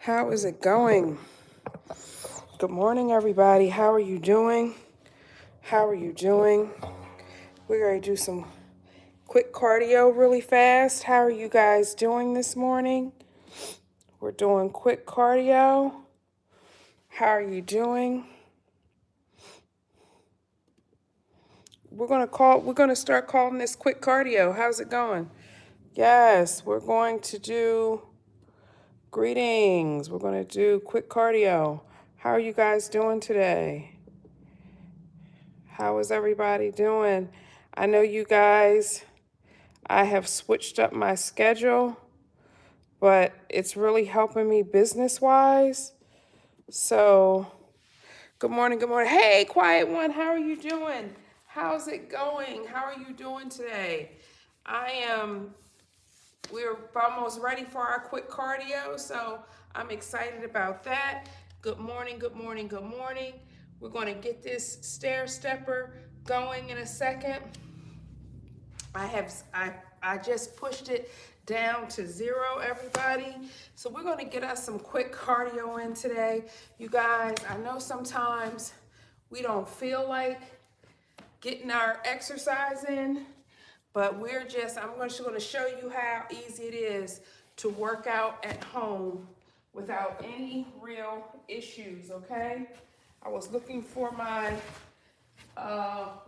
How is it going? Good morning, everybody. How are you doing? How are you doing? We're going to do some quick cardio really fast. How are you guys doing this morning? We're doing quick cardio. How are you doing? We're going to start calling this quick cardio. How's it going? Yes, we're going to do greetings. We're going to do quick cardio. How are you guys doing today? How is everybody doing? I know you guys, I have switched up my schedule, but it's really helping me business-wise. So, good morning, good morning. Hey, quiet one, how are you doing? How's it going? How are you doing today? We're almost ready for our quick cardio, so I'm excited about that. Good morning, good morning, good morning. We're going to get this stair stepper going in a second. I just pushed it down to 0, everybody. So we're going to get us some quick cardio in today. You guys, I know sometimes we don't feel like getting our exercise in, but I'm just going to show you how easy it is to work out at home without any real issues, okay? I was looking for my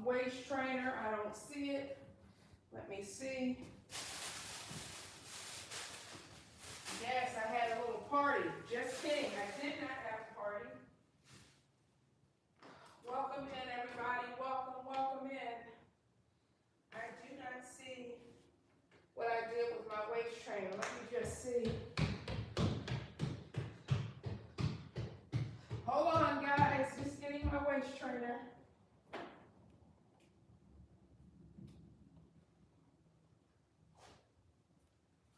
waist trainer. I don't see it. Let me see. Yes, I had a little party. Just kidding. I did not have a party. Welcome in, everybody. Welcome, welcome in. I do not see what I did with my waist trainer. Let me just see. Hold on, guys. Just getting my waist trainer.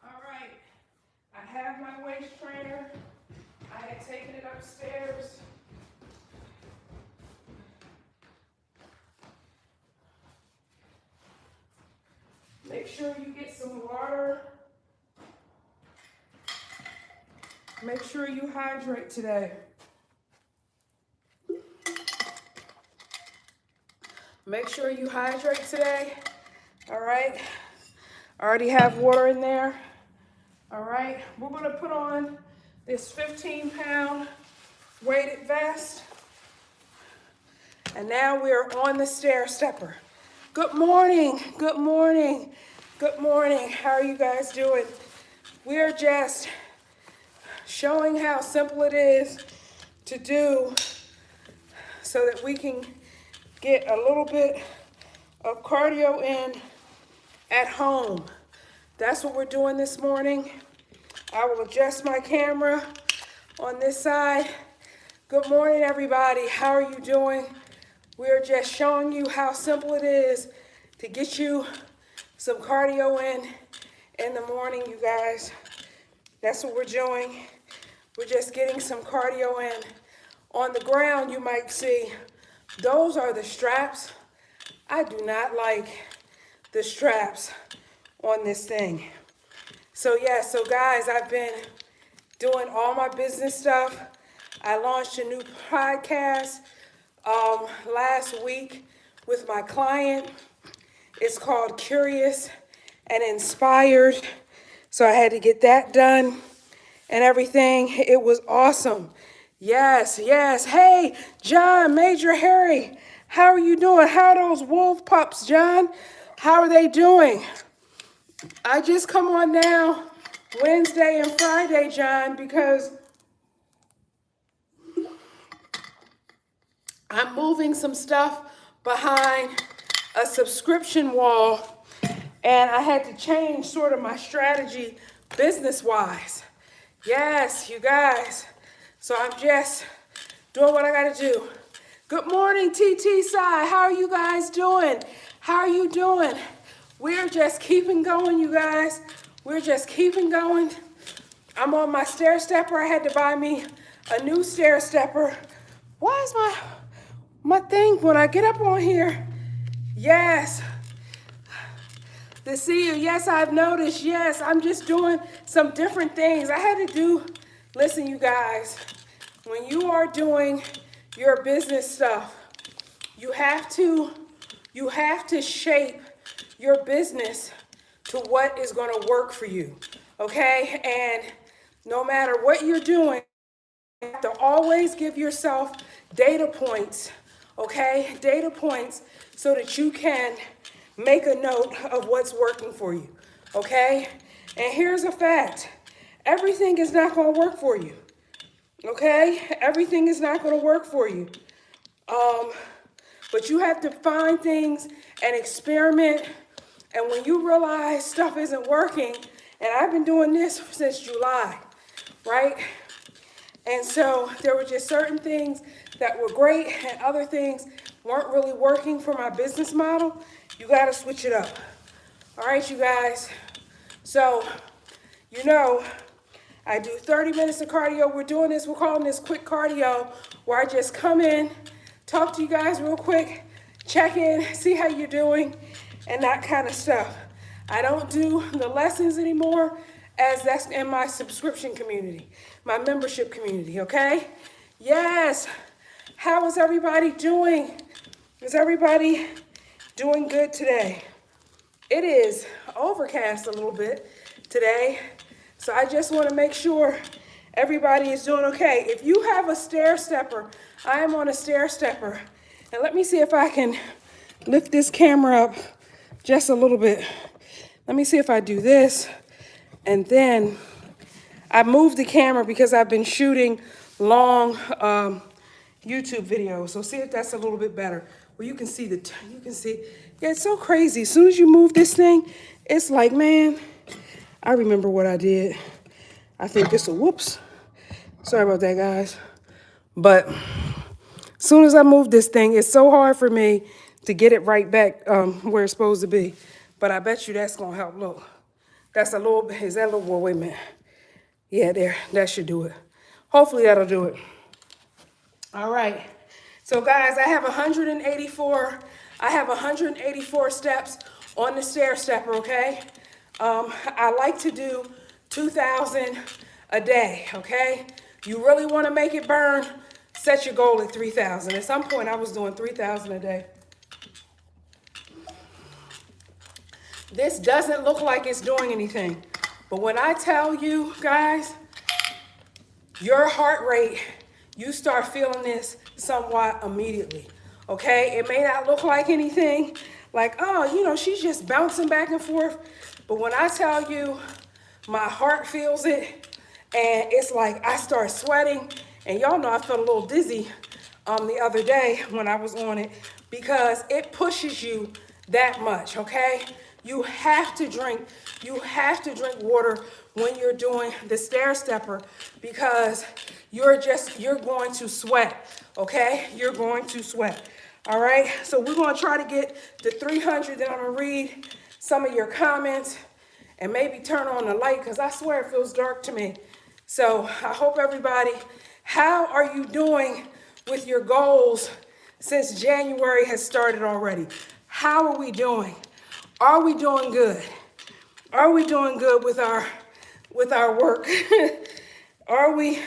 All right. I have my waist trainer. I had taken it upstairs. Make sure you get some water. Make sure you hydrate today. Make sure you hydrate today. All right. I already have water in there. All right. We're going to put on this 15-pound weighted vest. And now we're on the stair stepper. Good morning. Good morning. Good morning. How are you guys doing? We're just showing how simple it is to do so that we can get a little bit of cardio in at home. That's what we're doing this morning. I will adjust my camera on this side. Good morning, everybody. How are you doing? We're just showing you how simple it is to get you some cardio in the morning, you guys. That's what we're doing. We're just getting some cardio in. On the ground, you might see, those are the straps. I do not like the straps on this thing. So guys, I've been doing all my business stuff. I launched a new podcast last week with my client. It's called Curious and Inspired. So I had to get that done and everything. It was awesome. Yes. Hey, John, Major Harry, how are you doing? How are those wolf pups, John? How are they doing? I just come on now Wednesday and Friday, John, because I'm moving some stuff behind a subscription wall, and I had to change sort of my strategy business-wise. Yes, you guys. So I'm just doing what I got to do. Good morning, TT Sai. How are you guys doing? How are you doing? We're just keeping going, you guys. We're just keeping going. I'm on my stair stepper. I had to buy me a new stair stepper. Why is my thing when I get up on here? Yes. To see you. Yes, I've noticed. Yes, I'm just doing some different things. I had to do Listen, you guys, when you are doing your business stuff, you have to shape your business to what is going to work for you, okay? And no matter what you're doing, you have to always give yourself data points, okay? Data points so that you can make a note of what's working for you, okay? And here's a fact. Everything is not going to work for you, okay? Everything is not going to work for you. But you have to find things and experiment. And when you realize stuff isn't working, and I've been doing this since July, right? And so there were just certain things that were great and other things weren't really working for my business model. You got to switch it up. All right, you guys. So, you know, I do 30 minutes of cardio. We're calling this quick cardio, where I just come in, talk to you guys real quick, check in, see how you're doing, and that kind of stuff. I don't do the lessons anymore, as that's in my subscription community, my membership community, okay? Yes. How is everybody doing? Is everybody doing good today? It is overcast a little bit today, so I just want to make sure everybody is doing okay. If you have a stair stepper, I am on a stair stepper. And let me see if I can lift this camera up just a little bit. Let me see if I do this. And then I moved the camera because I've been shooting long YouTube videos. So see if that's a little bit better. Well, you can see yeah, it's so crazy. As soon as you move this thing, it's like, man, I remember what I did. I think it's a whoops. Sorry about that, guys. But as soon as I move this thing, it's so hard for me to get it right back where it's supposed to be. But I bet you that's going to help. Look, that's a little bit. Is that a little more? Wait a minute. Yeah, there. That should do it. Hopefully that'll do it. All right. So, guys, I have 184 steps on the stair stepper, okay? I like to do 2,000 a day, okay? You really want to make it burn, set your goal at 3,000. At some point, I was doing 3,000 a day. This doesn't look like it's doing anything. But when I tell you, guys, your heart rate, you start feeling this somewhat immediately, okay? It may not look like anything, like, oh, you know, she's just bouncing back and forth. But when I tell you, my heart feels it, and it's like I start sweating. And y'all know I felt a little dizzy the other day when I was on it, because it pushes you that much, okay? You have to drink water when you're doing the stair stepper, because you're going to sweat, okay? You're going to sweat, all right? So we're going to try to get to 300, then I'm going to read some of your comments and maybe turn on the light, because I swear it feels dark to me. So I hope everybody, how are you doing with your goals since January has started already? How are we doing? Are we doing good? Are we doing good with our work? Are we?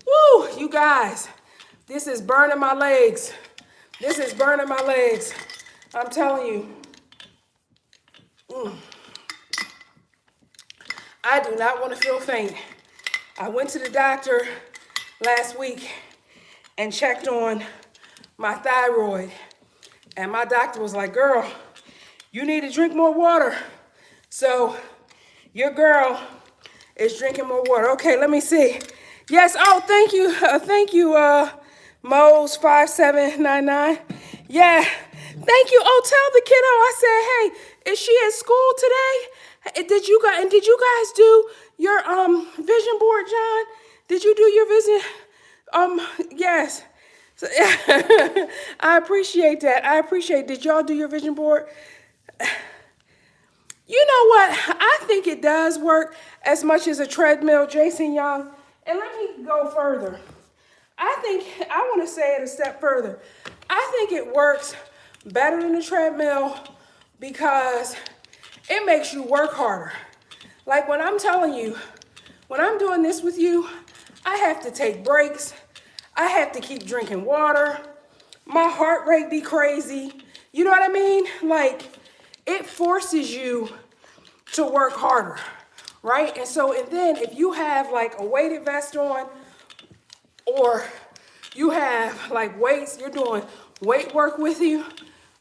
Woo, you guys, this is burning my legs. This is burning my legs. I'm telling you. I do not want to feel faint. I went to the doctor last week and checked on my thyroid. And my doctor was like, girl, you need to drink more water. So your girl is drinking more water. Okay, let me see. Yes, oh, thank you, Mose5799. Yeah, thank you. Oh, tell the kiddo I said, hey, is she at school today? Did you guys do your vision board, John? Did you do your vision? Yes. So, I appreciate that. Did y'all do your vision board? You know what? I think it does work as much as a treadmill, Jason Young. And let me go further. I want to say it a step further. I think it works better than a treadmill because it makes you work harder. Like when I'm telling you, when I'm doing this with you, I have to take breaks. I have to keep drinking water. My heart rate be crazy. You know what I mean? Like, it forces you to work harder, right? And then if you have like a weighted vest on, or you have like weights, you're doing weight work with you,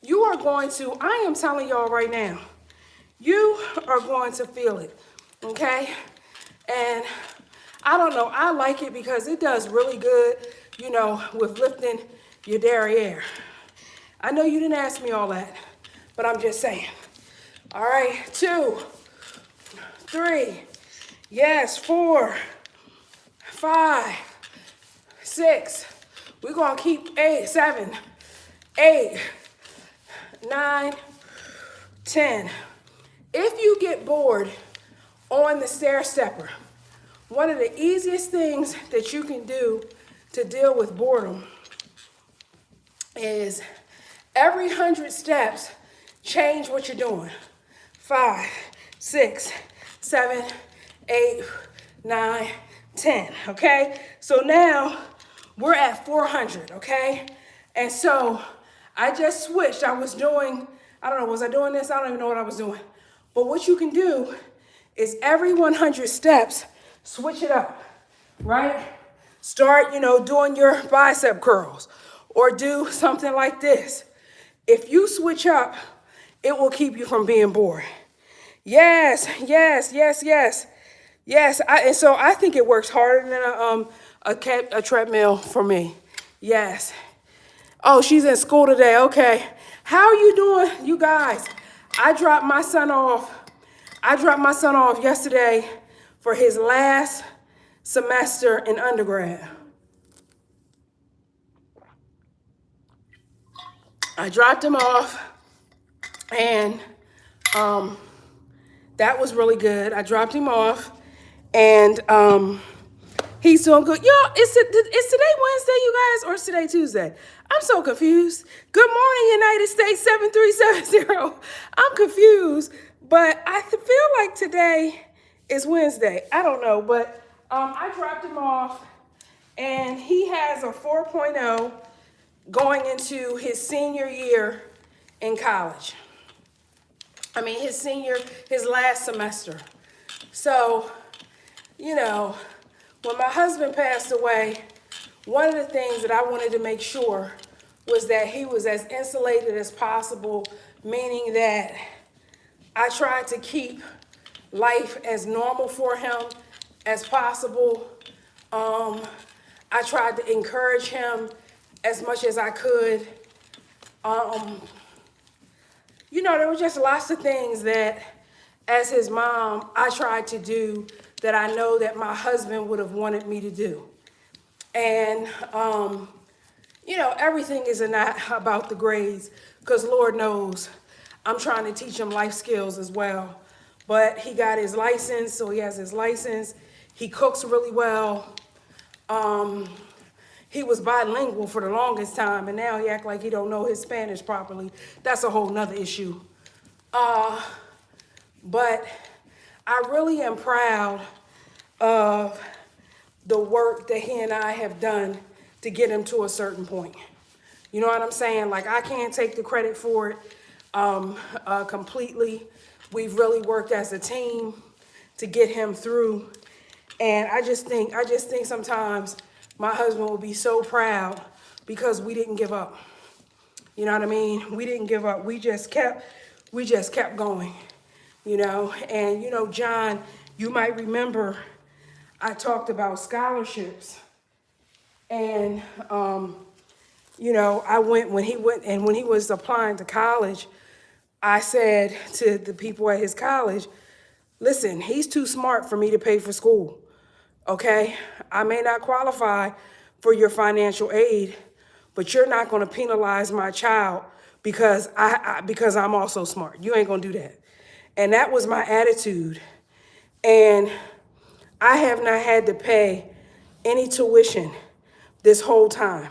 you are going to, I am telling y'all right now, you are going to feel it, okay? And I don't know, I like it because it does really good, you know, with lifting your derriere. I know you didn't ask me all that, but I'm just saying. All right, 2, 3, yes, 4, 5, 6. We're gonna keep 8, 7, 8, 9, 10. If you get bored on the stair stepper, one of the easiest things that you can do to deal with boredom is every 100 steps, change what you're doing. 5, 6, 7, 8, 9, 10, okay? So now we're at 400, okay? And so I just switched. I was doing, I don't know, was I doing this? I don't even know what I was doing. But what you can do is every 100 steps, switch it up, right? Start, you know, doing your bicep curls or do something like this. If you switch up, it will keep you from being bored. Yes, yes, yes, yes, yes. And so I think it works harder than a treadmill for me. Yes. Oh, she's in school today. Okay. How are you doing, you guys? I dropped my son off. Yesterday for his last semester in undergrad. I dropped him off, and that was really good. I dropped him off, and he's doing good. Y'all, is today Wednesday, you guys, or is today Tuesday? I'm so confused. Good morning, United States 7370. I'm confused, but I feel like today is Wednesday. I don't know, but I dropped him off, and he has a 4.0 going into his senior year in college. I mean, his last semester. So, you know, when my husband passed away, one of the things that I wanted to make sure was that he was as insulated as possible, meaning that I tried to keep life as normal for him as possible. I tried to encourage him as much as I could. You know, there were just lots of things that, as his mom, I tried to do that I know that my husband would have wanted me to do. And, you know, everything is not about the grades, because Lord knows I'm trying to teach him life skills as well. But he got his license, so he has his license. He cooks really well. He was bilingual for the longest time, and now he act like he don't know his Spanish properly. That's a whole nother issue. But I really am proud of the work that he and I have done to get him to a certain point. You know what I'm saying? Like, I can't take the credit for it completely. We've really worked as a team to get him through. And I just think sometimes my husband will be so proud because we didn't give up. You know what I mean? We didn't give up. We just kept going, you know? And, you know, John, you might remember I talked about scholarships. And, you know, when he was applying to college, I said to the people at his college, listen, he's too smart for me to pay for school, okay? I may not qualify for your financial aid, but you're not gonna penalize my child because I'm also smart. You ain't gonna do that. And that was my attitude. And I have not had to pay any tuition this whole time.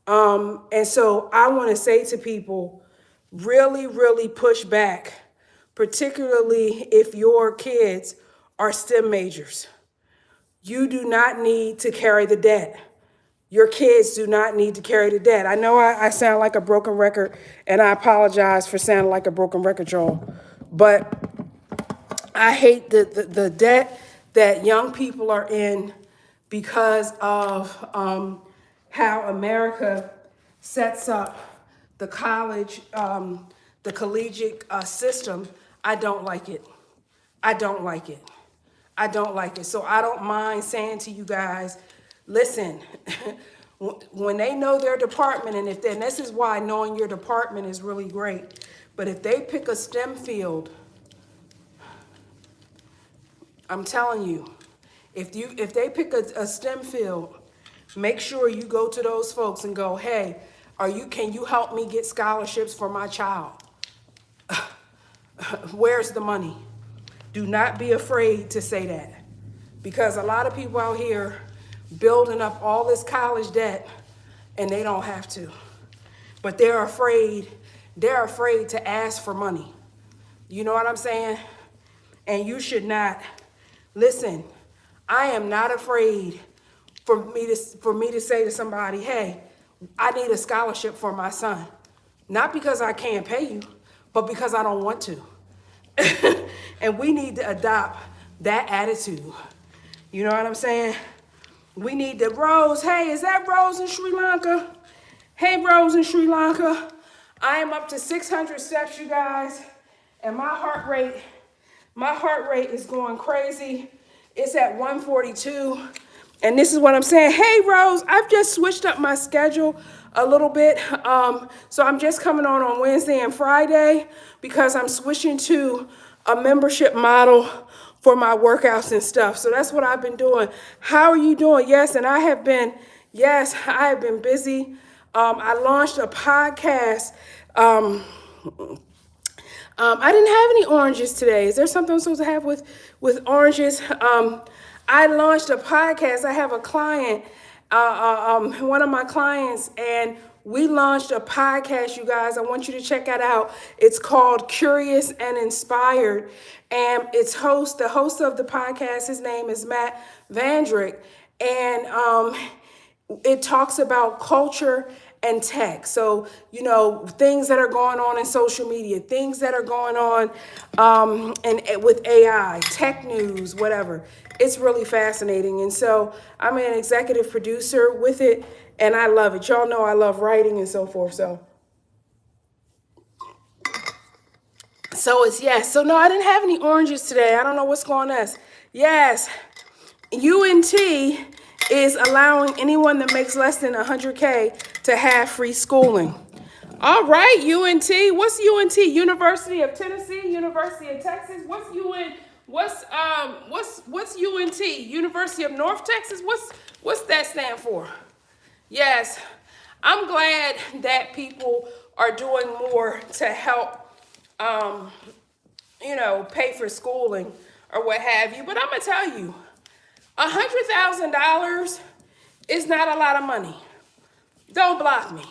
And so I wanna say to people, really, really push back, particularly if your kids are STEM majors. You do not need to carry the debt. Your kids do not need to carry the debt. I know I sound like a broken record, and I apologize for sounding like a broken record, y'all. But I hate the debt that young people are in because of how America sets up the college, the collegiate system. I don't like it. I don't like it. I don't like it. So I don't mind saying to you guys, listen, when they know their department, and this is why knowing your department is really great. But if they pick a STEM field, I'm telling you, if they pick a STEM field, make sure you go to those folks and go, hey, can you help me get scholarships for my child? Where's the money? Do not be afraid to say that, because a lot of people out here building up all this college debt and they don't have to, but they're afraid to ask for money. You know what I'm saying? And you should not. Listen, I am not afraid for me to say to somebody, hey, I need a scholarship for my son. Not because I can't pay you, but because I don't want to. And we need to adopt that attitude. You know what I'm saying? We need to, Rose, hey, is that Rose in Sri Lanka? Hey, Rose in Sri Lanka. I am up to 600 steps, you guys, and my heart rate is going crazy. It's at 142. And this is what I'm saying. Hey, Rose, I've just switched up my schedule a little bit. So I'm just coming on Wednesday and Friday because I'm switching to a membership model for my workouts and stuff. So that's what I've been doing. How are you doing? Yes, and I have been busy. I launched a podcast. I didn't have any oranges today. Is there something I'm supposed to have with oranges? I launched a podcast. I have a client, one of my clients, and we launched a podcast, you guys. I want you to check that out. It's called Curious and Inspired. And the host of the podcast, his name is Matt Vandrick. And it talks about culture and tech. So, things that are going on in social media, things that are going on and with AI, tech news, whatever. It's really fascinating. And so I'm an executive producer with it, and I love it. Y'all know I love writing and so forth. So it's yes. So no, I didn't have any oranges today. I don't know what's going on. Yes, UNT is allowing anyone that makes less than 100K to have free schooling. All right, UNT. What's UNT? University of Tennessee, University of Texas. What's UNT? University of North Texas. What's that stand for? Yes, I'm glad that people are doing more to help, pay for schooling or what have you. But I'm gonna tell you, $100,000 is not a lot of money. Don't block me.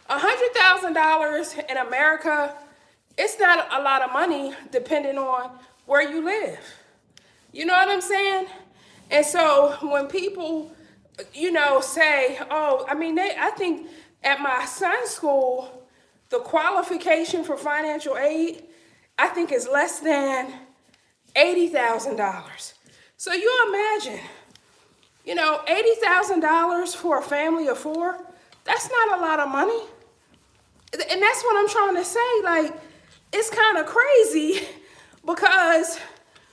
$100,000 in America, it's not a lot of money depending on where you live. You know what I'm saying? And so when people, say, I think at my son's school, the qualification for financial aid, I think is less than $80,000. So you imagine, $80,000 for a family of four, that's not a lot of money. And that's what I'm trying to say. Like, it's kind of crazy because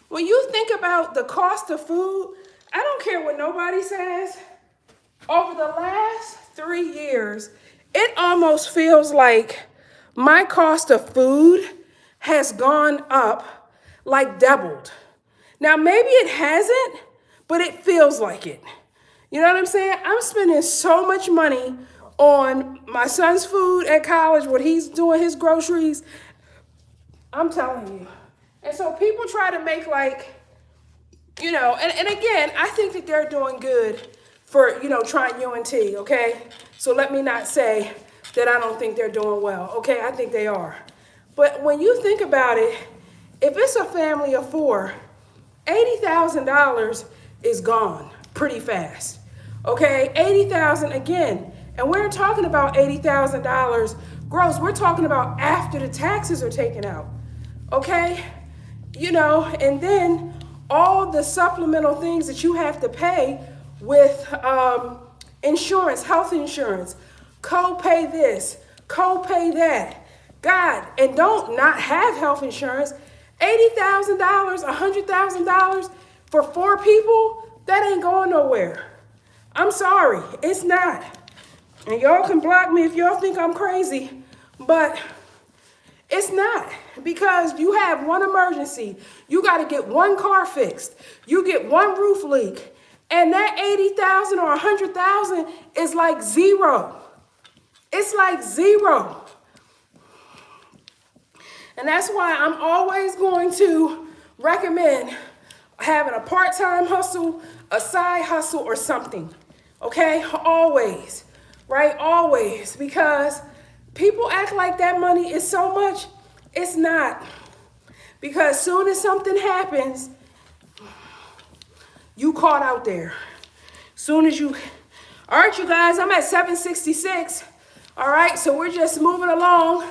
when you think about the cost of food, I don't care what nobody says. Over the last 3 years, it almost feels like my cost of food has gone up, like doubled. Now, maybe it hasn't, but it feels like it. You know what I'm saying? I'm spending so much money on my son's food at college, what he's doing, his groceries. I'm telling you. And so people try to make and again, I think that they're doing good for, trying UNT, okay? So let me not say that I don't think they're doing well, okay? I think they are. But when you think about it, if it's a family of four, $80,000 is gone pretty fast. Okay, 80,000 again, and we're talking about $80,000 gross. We're talking about after the taxes are taken out. Okay, and then all the supplemental things that you have to pay with insurance, health insurance, co-pay this, co-pay that. God, and don't not have health insurance. $80,000, $100,000 for 4 people, that ain't going nowhere. I'm sorry, it's not. And y'all can block me if y'all think I'm crazy, but it's not, because you have one emergency. You got to get one car fixed. You get one roof leak. And that 80,000 or 100,000 is like zero. It's like zero. And that's why I'm always going to recommend having a part-time hustle, a side hustle, or something. Okay? Always. Right? Always. Because people act like that money is so much. It's not. Because soon as something happens, you caught out there. Soon as you... All right, you guys, I'm at 766. All right, so we're just moving along.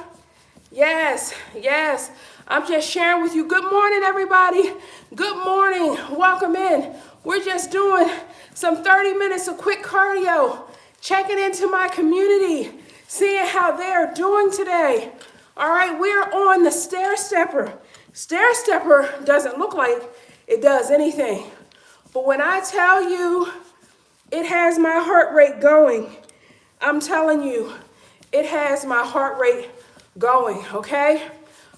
Yes, yes. I'm just sharing with you. Good morning, everybody. Good morning. Welcome in. We're just doing some 30 minutes of quick cardio, checking into my community, seeing how they're doing today. All right, we're on the stair stepper. Stair stepper doesn't look like it does anything. But when I tell you it has my heart rate going, I'm telling you, it has my heart rate going, okay?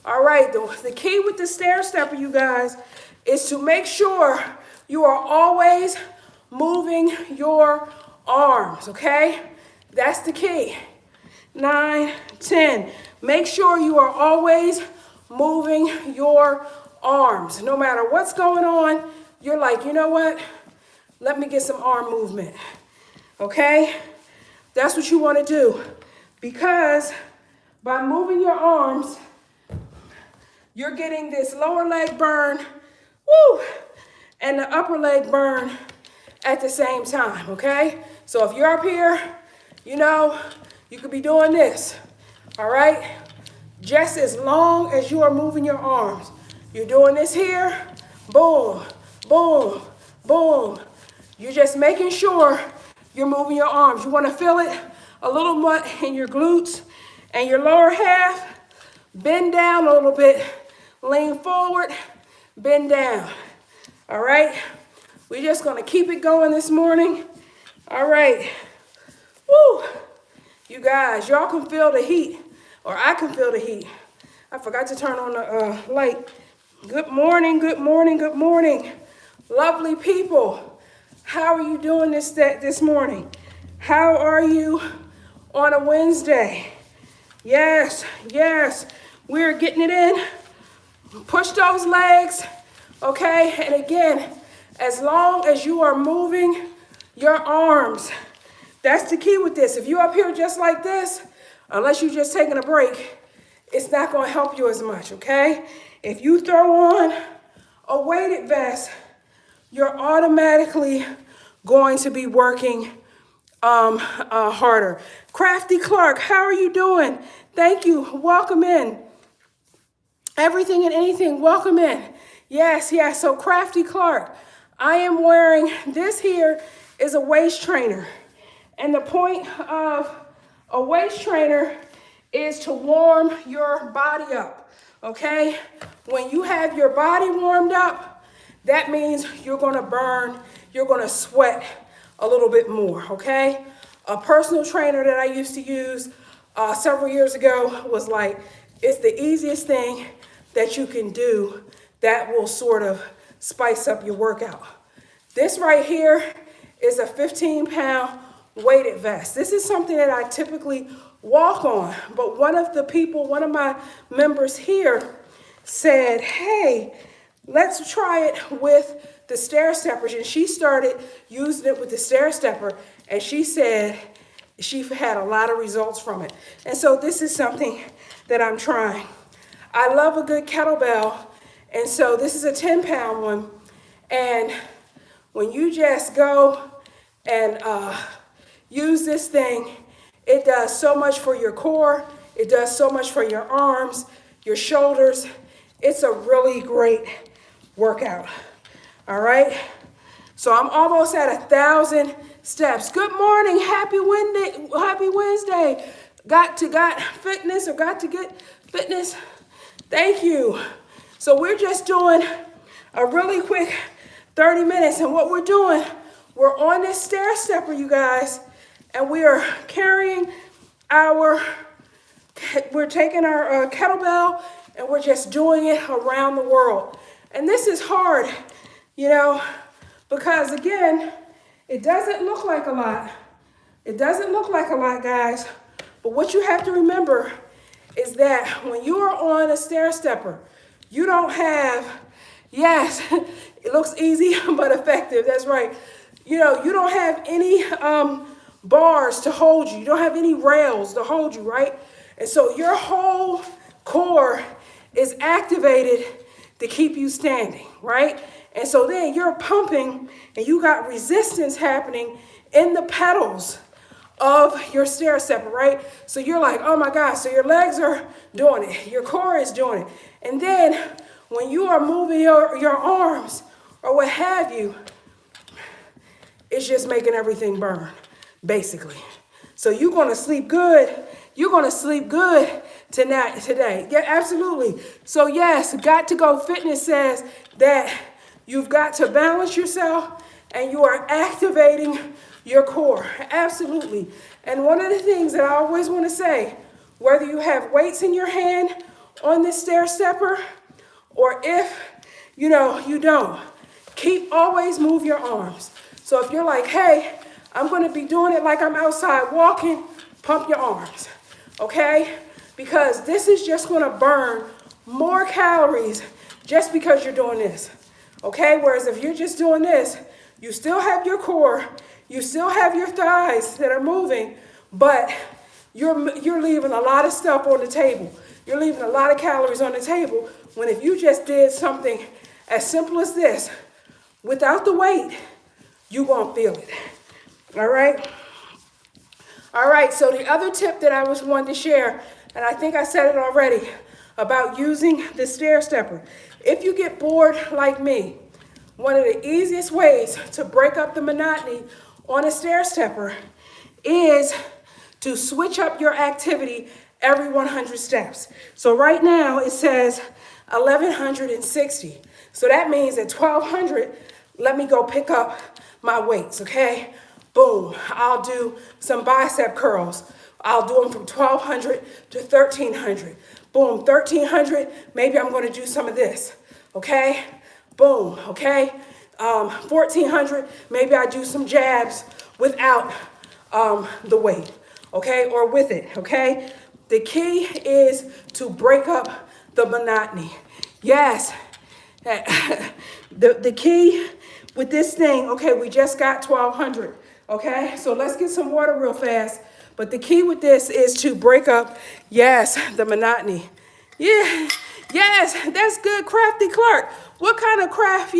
All right, the key with the stair stepper, you guys, is to make sure you are always moving your arms, okay? That's the key. 9, 10. Make sure you are always moving your arms. No matter what's going on, you're like, you know what? Let me get some arm movement, okay? That's what you want to do, because by moving your arms, you're getting this lower leg burn, woo, and the upper leg burn at the same time, okay? So if you're up here, you could be doing this, all right? Just as long as you are moving your arms. You're doing this here, boom, boom, boom. You're just making sure you're moving your arms. You want to feel it a little more in your glutes and your lower half. Bend down a little bit. Lean forward, bend down. All right? We're just going to keep it going this morning. All right. Woo. You guys, y'all can feel the heat, or I can feel the heat. I forgot to turn on the light. Good morning, good morning, good morning. Lovely people. How are you doing this morning? How are you on a Wednesday? Yes, yes. We're getting it in. Push those legs, okay? And again, as long as you are moving your arms, that's the key with this. If you're up here just like this, unless you're just taking a break, it's not going to help you as much, okay? If you throw on a weighted vest, you're automatically going to be working harder. Crafty Clark, how are you doing? Thank you. Welcome in. Everything and anything, welcome in. Yes, yes. So Crafty Clark, I am wearing, this here is a waist trainer. And the point of a waist trainer is to warm your body up, okay? When you have your body warmed up, that means you're gonna burn, you're gonna sweat a little bit more, okay? A personal trainer that I used to use several years ago was like, it's the easiest thing that you can do that will sort of spice up your workout. This right here is a 15-pound weighted vest. This is something that I typically walk on, but one of my members here said, hey, let's try it with the stair steppers. And she started using it with the stair stepper, and she said she had a lot of results from it. And so this is something that I'm trying. I love a good kettlebell, and so this is a 10-pound one. And when you just go and use this thing, it does so much for your core. It does so much for your arms, your shoulders. It's a really great workout. All right. So I'm almost at 1,000 steps. Good morning. Happy Wednesday. Happy Wednesday. Got fitness or got to get fitness. Thank you. So we're just doing a really quick 30 minutes. And what we're doing, we're on this stair stepper, you guys, and we are carrying we're taking our kettlebell and we're just doing it around the world. And this is hard, because again, it doesn't look like a lot. It doesn't look like a lot, guys. But what you have to remember is that when you are on a stair stepper, you don't have, yes, it looks easy, but effective. That's right. You don't have any bars to hold you. You don't have any rails to hold you, right? And so your whole core is activated to keep you standing, right? And so then you're pumping and you got resistance happening in the pedals of your stair stepper, right? So you're like, oh my God. So your legs are doing it. Your core is doing it. And then when you are moving your arms or what have you, it's just making everything burn, basically. So you're going to sleep good. You're going to sleep good today. Yeah, absolutely. So yes, Got to Go Fitness says that you've got to balance yourself and you are activating your core. Absolutely. And one of the things that I always want to say, whether you have weights in your hand on this stair stepper or if, you don't, always move your arms. So if you're like, hey, I'm going to be doing it like I'm outside walking, pump your arms, okay? Because this is just going to burn more calories just because you're doing this, okay? Whereas if you're just doing this, you still have your core, you still have your thighs that are moving, but you're leaving a lot of stuff on the table. You're leaving a lot of calories on the table when if you just did something as simple as this, without the weight, you won't feel it. All right? All right, so the other tip that I wanted to share, and I think I said it already, about using the stair stepper. If you get bored like me, one of the easiest ways to break up the monotony on a stair stepper is to switch up your activity every 100 steps. So right now it says 1,160. So that means at 1,200, let me go pick up my weights, okay? Boom, I'll do some bicep curls. I'll do them from 1,200 to 1,300. Boom, 1,300, maybe I'm gonna do some of this, okay? Boom, okay? 1,400, maybe I do some jabs without the weight, okay? Or with it, okay? The key is to break up the monotony. Yes, the key with this thing, okay, we just got 1,200, okay? So let's get some water real fast. But the key with this is to break up, yes, the monotony. Yeah, yes, that's good, Crafty Clark. What kind of craft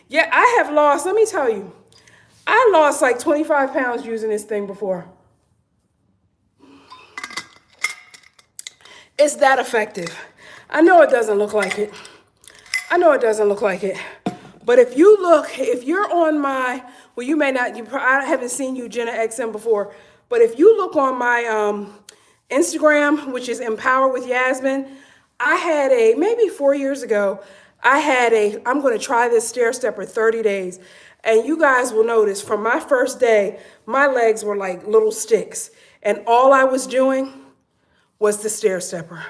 yeah, I have lost, let me tell you, I lost like 25 pounds using this thing before. It's that effective. I know it doesn't look like it. I know it doesn't look like it. But if you're on my, well, you may not, I haven't seen you, Jenna XM, before, but if you look on my Instagram, which is Empower with Yasmin, I had maybe 4 years ago, I'm going to try this stair stepper 30 days. And you guys will notice from my first day, my legs were like little sticks. And all I was doing was the stair stepper.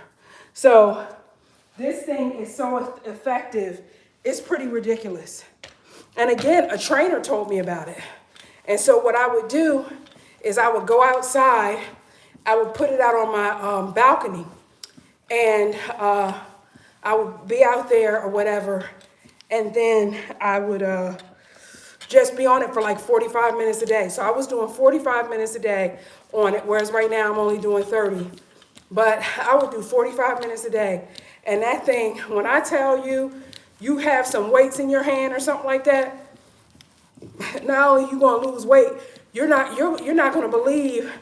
So this thing is so effective, it's pretty ridiculous. And again, a trainer told me about it. And so what I would do is I would go outside, I would put it out on my balcony, and I would be out there or whatever, and then I would just be on it for like 45 minutes a day. So I was doing 45 minutes a day on it, whereas right now I'm only doing 30. But I would do 45 minutes a day. And that thing, when I tell you, you have some weights in your hand or something like that, not only are you going to lose weight, you're not going to believe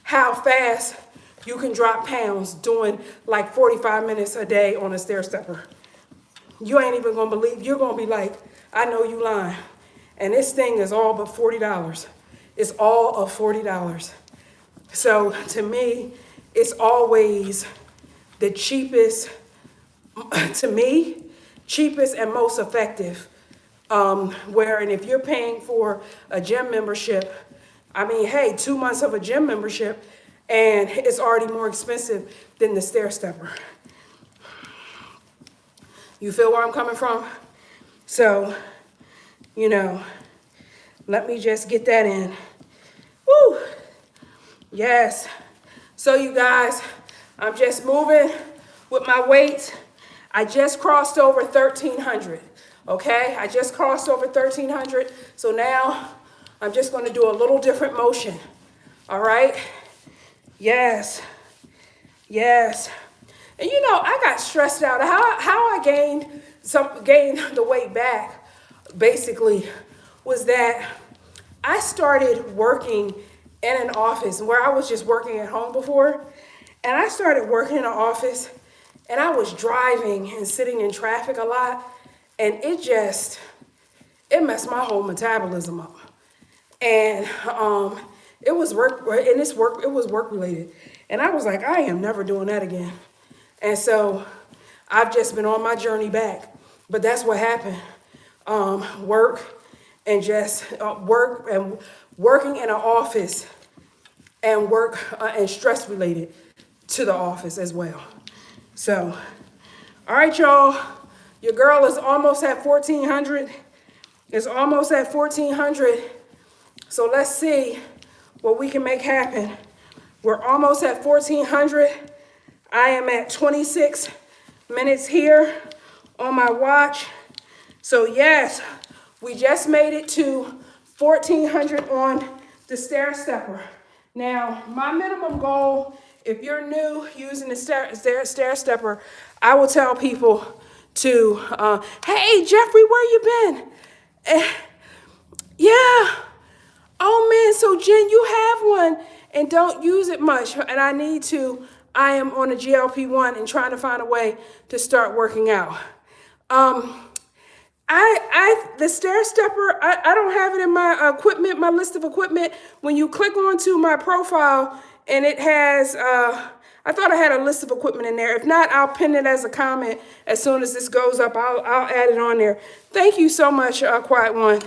how fast you can drop pounds doing like 45 minutes a day on a stair stepper. You ain't even going to believe. You're going to be like, I know you lying. And this thing is all but $40. It's all of $40. So to me, it's always the cheapest, to me, cheapest and most effective. And if you're paying for a gym membership, I mean, hey, 2 months of a gym membership, and it's already more expensive than the stair stepper. You feel where I'm coming from? So, let me just get that in. Woo! Yes. So you guys, I'm just moving with my weight. I just crossed over 1,300, okay? I just crossed over 1,300. So now I'm just going to do a little different motion, all right? Yes. Yes. And I got stressed out. How I gained the weight back, basically, was that I started working in an office where I was just working at home before. And I started working in an office, and I was driving and sitting in traffic a lot. And it messed my whole metabolism up. And it was work related. And I was like, I am never doing that again. And so I've just been on my journey back. But that's what happened. Work and working in an office and work and stress related to the office as well. So, all right, y'all. Your girl is almost at 1,400. It's almost at 1,400. So let's see what we can make happen. We're almost at 1,400. I am at 26 minutes here on my watch. So yes, we just made it to 1,400 on the stair stepper. Now, my minimum goal, if you're new using the stair stepper, I will tell people to, hey, Jeffrey, where you been? Yeah. Oh, man, so Jen, you have one and don't use it much. And I need to. I am on a GLP-1 and trying to find a way to start working out. The stair stepper, I don't have it in my equipment, my list of equipment. When you click onto my profile and it has, I thought I had a list of equipment in there. If not, I'll pin it as a comment as soon as this goes up. I'll add it on there. Thank you so much, Quiet One.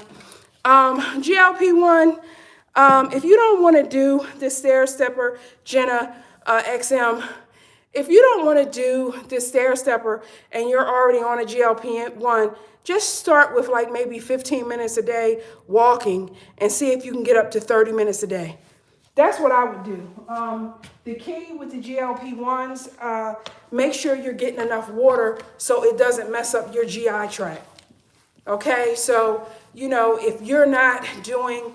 GLP-1, if you don't want to do the stair stepper, Jenna, XM, if you don't want to do this stair stepper and you're already on a GLP-1, just start with like maybe 15 minutes a day walking and see if you can get up to 30 minutes a day. That's what I would do. The key with the GLP-1s, make sure you're getting enough water so it doesn't mess up your GI tract. Okay, so, if you're not doing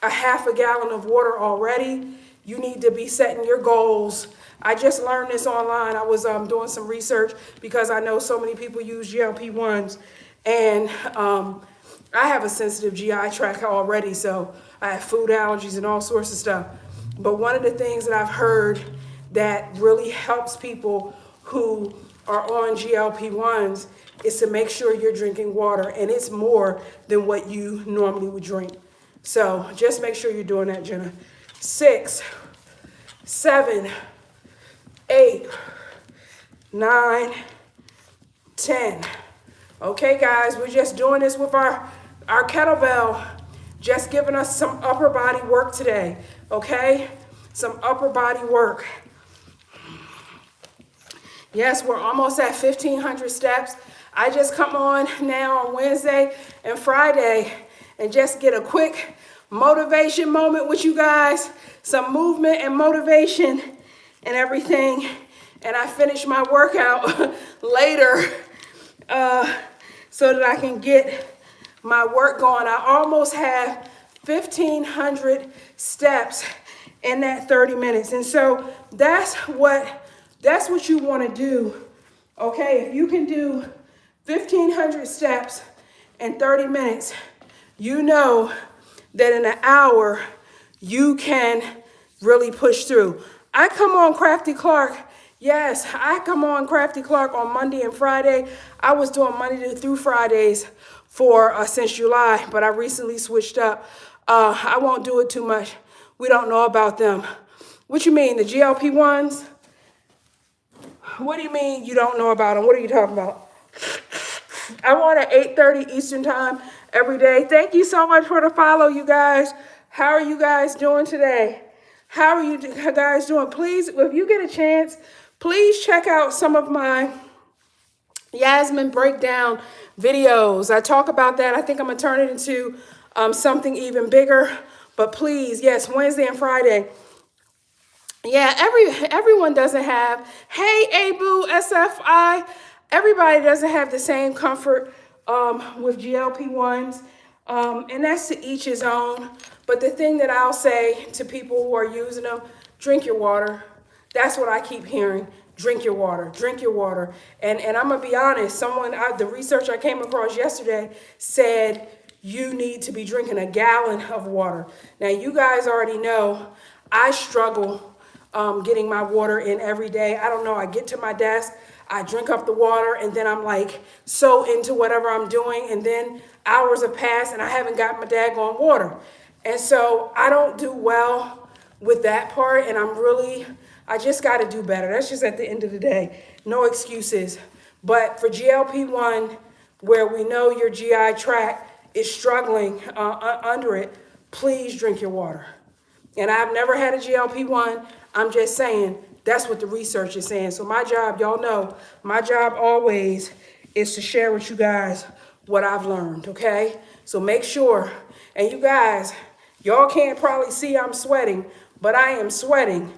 a half a gallon of water already, you need to be setting your goals. I just learned this online. I was doing some research because I know so many people use GLP-1s. And I have a sensitive GI tract already, so I have food allergies and all sorts of stuff. But one of the things that I've heard that really helps people who are on GLP-1s is to make sure you're drinking water, and it's more than what you normally would drink. So just make sure you're doing that, Jenna. 6, 7, 8, 9, 10. Okay, guys, we're just doing this with our kettlebell, just giving us some upper body work today, okay? Some upper body work. Yes, we're almost at 1,500 steps. I just come on now on Wednesday and Friday and just get a quick motivation moment with you guys, some movement and motivation and everything. And I finish my workout later so that I can get my work going. I almost have 1,500 steps in that 30 minutes. And so that's what you want to do. Okay, if you can do 1,500 steps in 30 minutes, you know that in an hour you can really push through. I come on Crafty Clark. Yes, I come on Crafty Clark on Monday and Friday. I was doing Monday through Fridays for since July, but I recently switched up. I won't do it too much. We don't know about them. What you mean, the GLP-1s? What do you mean you don't know about them? What are you talking about? I'm on at 8:30 Eastern time every day. Thank you so much for the follow, you guys. How are you guys doing today? How are you guys doing? Please, if you get a chance, please check out some of my Yasmin breakdown videos. I talk about that. I think I'm going to turn it into something even bigger. But please, yes, Wednesday and Friday. Yeah, everyone doesn't have, hey, Abu, SFI, everybody doesn't have the same comfort with GLP-1s, and that's to each his own. But the thing that I'll say to people who are using them, drink your water. That's what I keep hearing. Drink your water, drink your water. And I'm going to be honest, the research I came across yesterday said you need to be drinking a gallon of water. Now, you guys already know I struggle getting my water in every day. I don't know. I get to my desk, I drink up the water, and then I'm like so into whatever I'm doing. And then hours have passed and I haven't got my daggone water. And so I don't do well with that part. And I just got to do better. That's just at the end of the day. No excuses. But for GLP-1, where we know your GI tract is struggling under it, please drink your water. And I've never had a GLP-1. I'm just saying that's what the research is saying. So my job, y'all know, my job always is to share with you guys what I've learned, okay? So make sure, and you guys, y'all can't probably see I'm sweating, but I am sweating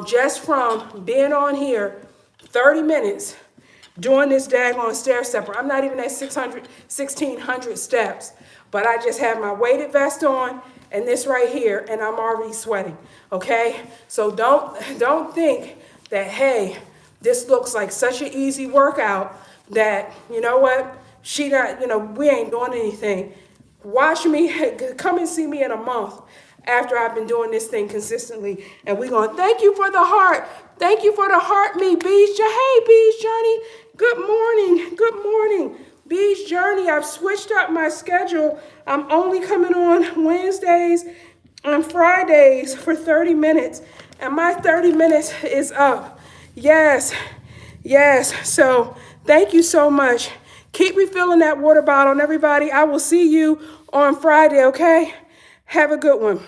just from being on here 30 minutes doing this daggone stair stepper. I'm not even at 1,600 steps, but I just have my weighted vest on and this right here, and I'm already sweating, okay? So don't think that, hey, this looks like such an easy workout that, you know what, we ain't doing anything. Watch me, come and see me in a month after I've been doing this thing consistently, and we're going, thank you for the heart. Thank you for the heart, me, Bee's. Hey, Bee's Journey, good morning, good morning. Bee's Journey, I've switched up my schedule. I'm only coming on Wednesdays and Fridays for 30 minutes, and my 30 minutes is up. Yes, yes. So thank you so much. Keep refilling that water bottle, and everybody, I will see you on Friday, okay? Have a good one.